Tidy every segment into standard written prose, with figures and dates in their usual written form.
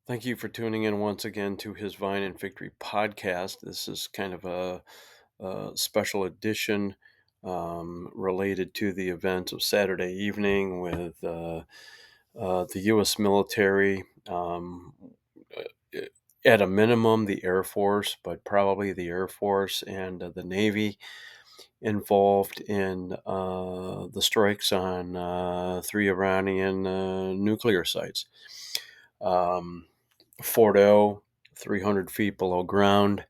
Thank you for tuning in once again to his Vine and Victory podcast. This is kind of a special edition related to the events of Saturday evening with the U.S. military, uh, at a minimum, the Air Force, but probably the Air Force and the Navy involved in the strikes on three Iranian nuclear sites. Um, Fordo, 300 feet below ground,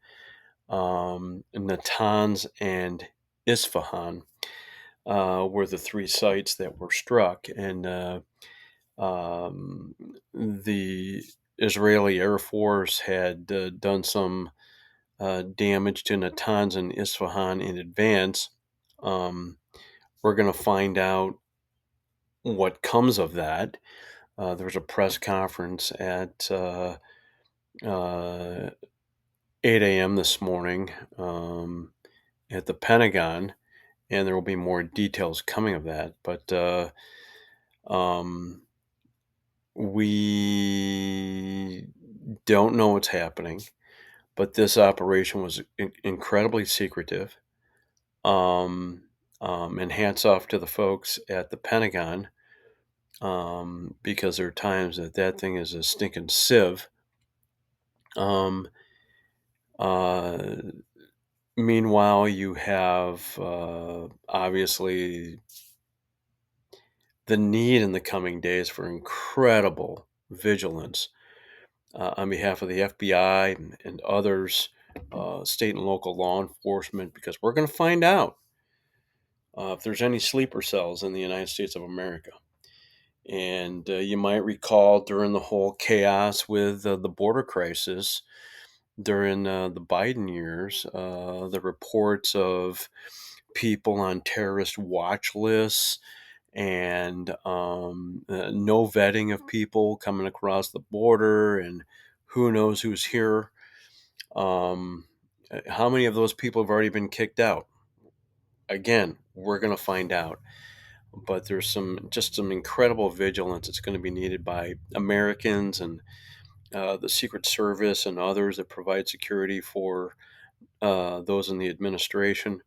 Natanz, and Isfahan were the three sites that were struck. And um, the Israeli Air Force had done some damage to Natanz and Isfahan in advance. We're going to find out what comes of that. There was a press conference at uh, 8 a.m. this morning at the Pentagon, and there will be more details coming of that. But um, we don't know what's happening, but this operation was incredibly secretive. Um, and hats off to the folks at the Pentagon, because there are times that thing is a stinking sieve. Um, uh, Meanwhile, you have obviously the need in the coming days for incredible vigilance on behalf of the FBI and others, state and local law enforcement, because we're going to find out if there's any sleeper cells in the United States of America. And you might recall during the whole chaos with the border crisis during the Biden years, the reports of people on terrorist watch lists and no vetting of people coming across the border, and who knows who's here. Um, how many of those people have already been kicked out? Again, we're going to find out. But there's some incredible vigilance that's going to be needed by Americans and the Secret Service and others that provide security for those in the administration.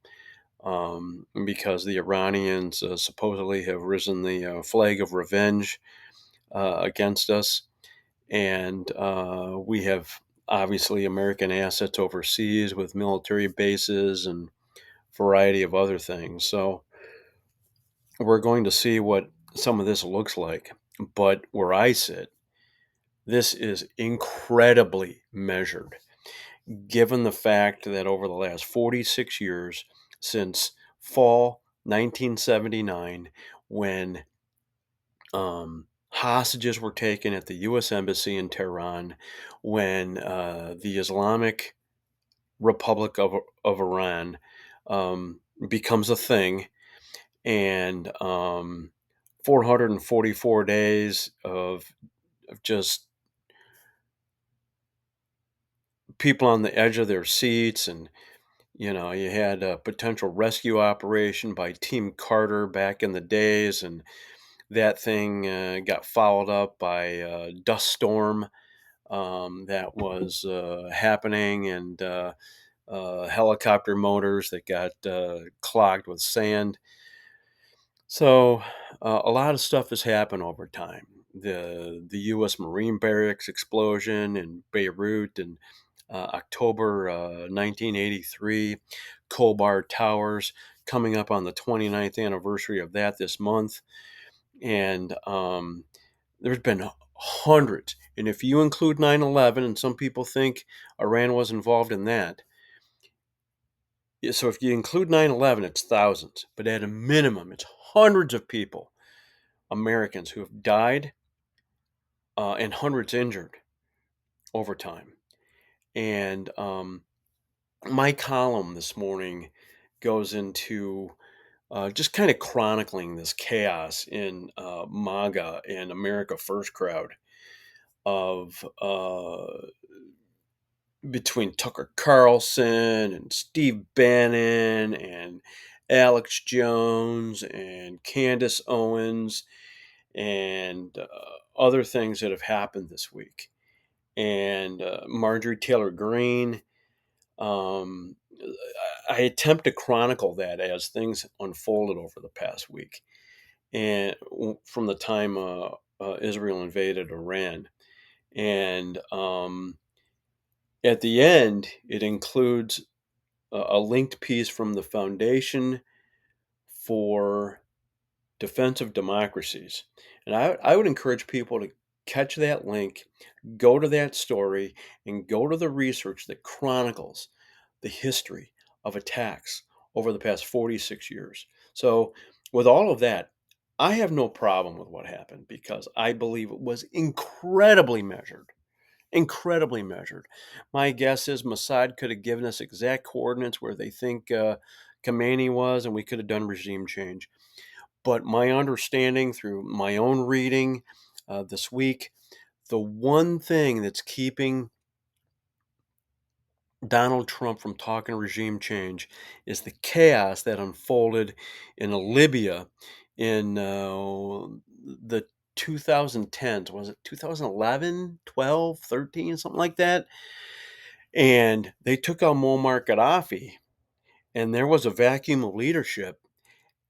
Because the Iranians supposedly have risen the flag of revenge against us. And we have obviously American assets overseas with military bases and variety of other things. So we're going to see what some of this looks like. But where I sit, this is incredibly measured, given the fact that over the last 46 years, since fall 1979, when hostages were taken at the U.S. Embassy in Tehran, when the Islamic Republic of Iran becomes a thing, and 444 days of just people on the edge of their seats. And you had a potential rescue operation by Team Carter back in the days, and that thing got followed up by a dust storm that was happening, and helicopter motors that got clogged with sand. So a lot of stuff has happened over time. The U.S. Marine barracks explosion in Beirut in October 1983, Kobar Towers coming up on the 29th anniversary of that this month. And there's been hundreds. And if you include 9/11, and some people think Iran was involved in that, so if you include 9/11, it's thousands. But at a minimum, it's hundreds of people, Americans, who have died and hundreds injured over time. And my column this morning goes into just kind of chronicling this chaos in MAGA and America First crowd of between Tucker Carlson and Steve Bannon and Alex Jones and Candace Owens and other things that have happened this week. and Marjorie Taylor Greene. Um, I attempt to chronicle that as things unfolded over the past week, and from the time Israel invaded Iran, and at the end, it includes a linked piece from the Foundation for Defense of Democracies, and I would encourage people to catch that link, go to that story, and go to the research that chronicles the history of attacks over the past 46 years. So, with all of that, I have no problem with what happened because I believe it was incredibly measured. Incredibly measured. My guess is Mossad could have given us exact coordinates where they think Khamenei was, and we could have done regime change. But my understanding through my own reading this week, the one thing that's keeping Donald Trump from talking regime change is the chaos that unfolded in Libya in the 2010s. Was it 2011, 12, 13, something like that? And they took out Muammar Gaddafi, and there was a vacuum of leadership.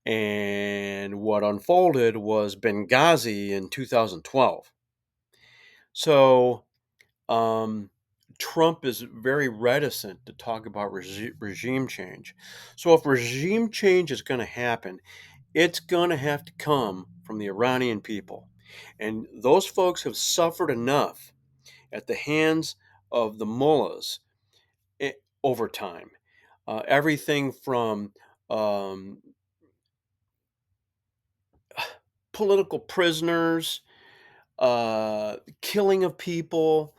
And what unfolded was Benghazi in 2012. So um, Trump is very reticent to talk about regime change. So if regime change is going to happen, it's going to have to come from the Iranian people. And those folks have suffered enough at the hands of the mullahs over time. Everything from um, political prisoners, killing of people,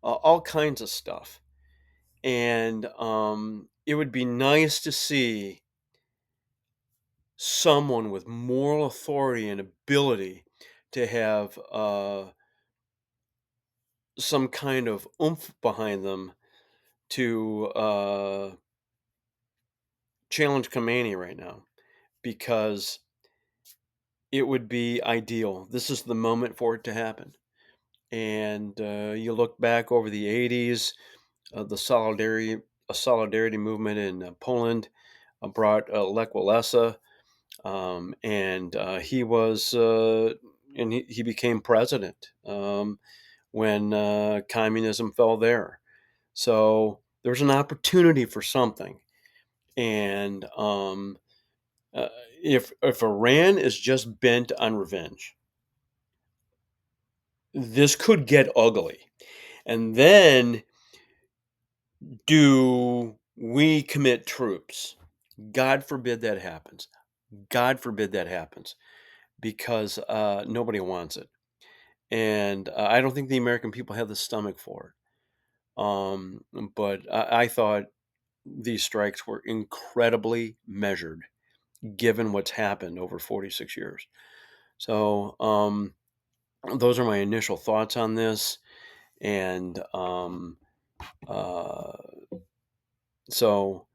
all kinds of stuff. And it would be nice to see someone with moral authority and ability to have some kind of oomph behind them to challenge Khamenei right now, because it would be ideal. This is the moment for it to happen. And you look back over the 80s, the solidarity movement in Poland brought Lech Walesa, and he was and he became president when communism fell there. So there's an opportunity for something, and uh, if Iran is just bent on revenge, this could get ugly. And then, do we commit troops? God forbid that happens. God forbid that happens, because nobody wants it. And I don't think the American people have the stomach for it. But I thought these strikes were incredibly measured, given what's happened over 46 years. So those are my initial thoughts on this. And uh, so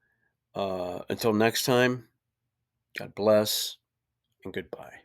until next time, God bless and goodbye.